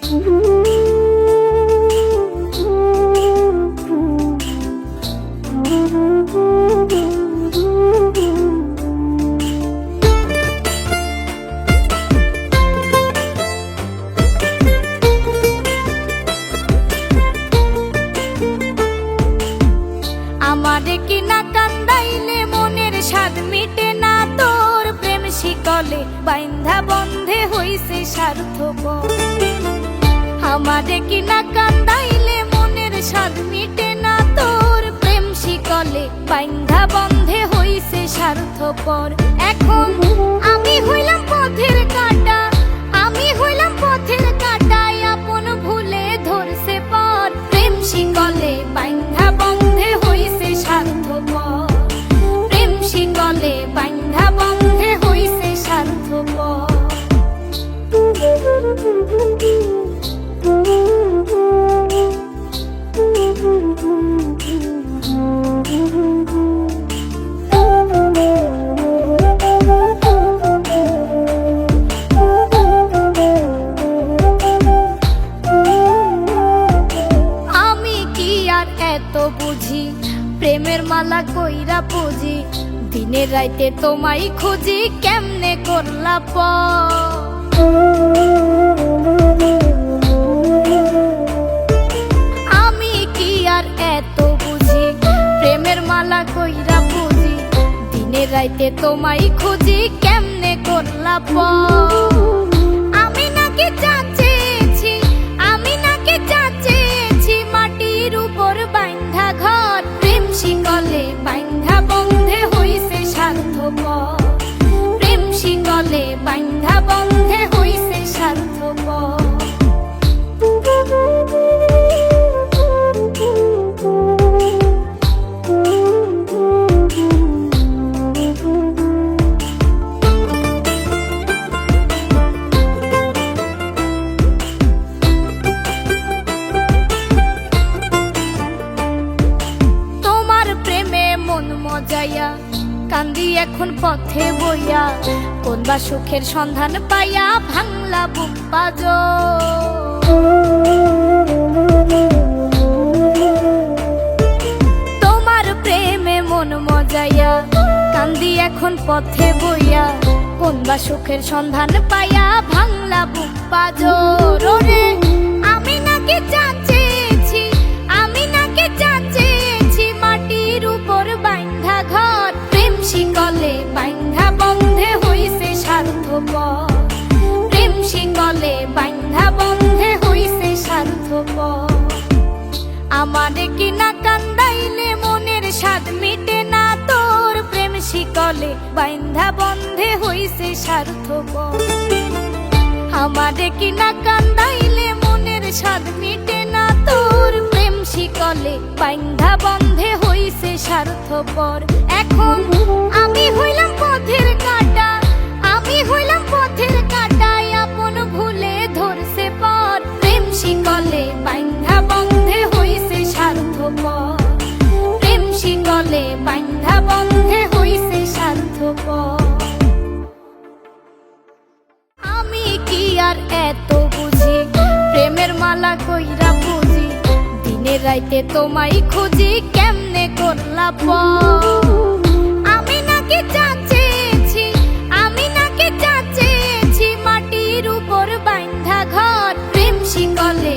আমারে কিনা কান্দাইলে মনের স্বাদ মিটে না তোর, প্রেম শিকলে বাইন্ধা বন্ধে হইছে স্বার্থপর। আমারে কিনা কান্দাইলে মনের স্বাদ মিটে না তোর, প্রেম শিকলে বাইন্ধা বন্ধে হইছে স্বার্থপর। এখন আমি হইলাম পথের কাঁটা, আমি হইলাম পথের কাঁটায় আপন ভুলে ধরছে পর, প্রেম শিকলে বাইন্ধা বন্ধে হইছে স্বার্থপর, প্রেম শিকলে বাইন্ধা বন্ধে হইছে স্বার্থপর। এত বুঝি প্রেমের মালা কইরা পুজি, দিনে রাইতে তোমায় খুঁজি কেমনে করলা প। আমি কি আর এত বুঝি প্রেমের মালা কইরা পুজি, দিনে রাইতে তোমায় খুঁজি কেমনে করলা প। আমি নাকি চাচেছি, আমি নাকি চাচেছি মাটির উপর বাইন্ধা ঘর, প্রেম শিকলে বাইন্ধা বন্ধে হইছে স্বার্থপর, প্রেম শিকলে বাইন্ধা বন্ধে হইছে স্বার্থপর। মজাইয়া কান্দি এখন পথে বইয়া, কোন বা সুখের সন্ধান পাইয়া ভাঙলা বুক বাজো। তোমার প্রেমে মন মজাইয়া কান্দি এখন পথে বইয়া, কোন বা সুখের সন্ধান পাইয়া ভাঙলা বুক বাজো। রে আমি নাকি চাচেছি, আমি নাকি চাচেছি মাটির উপর বাইন্ধা ঘর, প্রেম শিকলে বাইন্ধা বন্ধে হইছে স্বার্থপর, প্রেম শিকলে বাইন্ধা বন্ধে হইছে স্বার্থপর। আমারে কিনা কান্দাইলে মনের স্বাদ মিটে না তোর, প্রেম শিকলে বাইন্ধা বন্ধে হইছে স্বার্থপর। আমারে কিনা কান্দাইলে মনের স্বাদ মিটে না তোর, প্রেম শিকলে বাইন্ধা বন্ধে হইছে স্বার্থপর। এখন আমি হইলাম পথের কাঁটা, আমি হইলাম পথের কাঁটায় আপন ভুলে ধরছে পর, প্রেম শিকলে বাইন্ধা বন্ধে হইছে স্বার্থপর, প্রেম শিকলে বাইন্ধা বন্ধে হইছে স্বার্থপর। আমি কি আর এত বুঝি প্রেমের মালা কইরা পুজি, দিনে রাইতে তোমায় খুঁজি কেমনে করলা প। আমি নাকি চাচেছি, আমি নাকি চাচেছি মাটির উপর বাইন্ধা ঘর, প্রেম শিকলে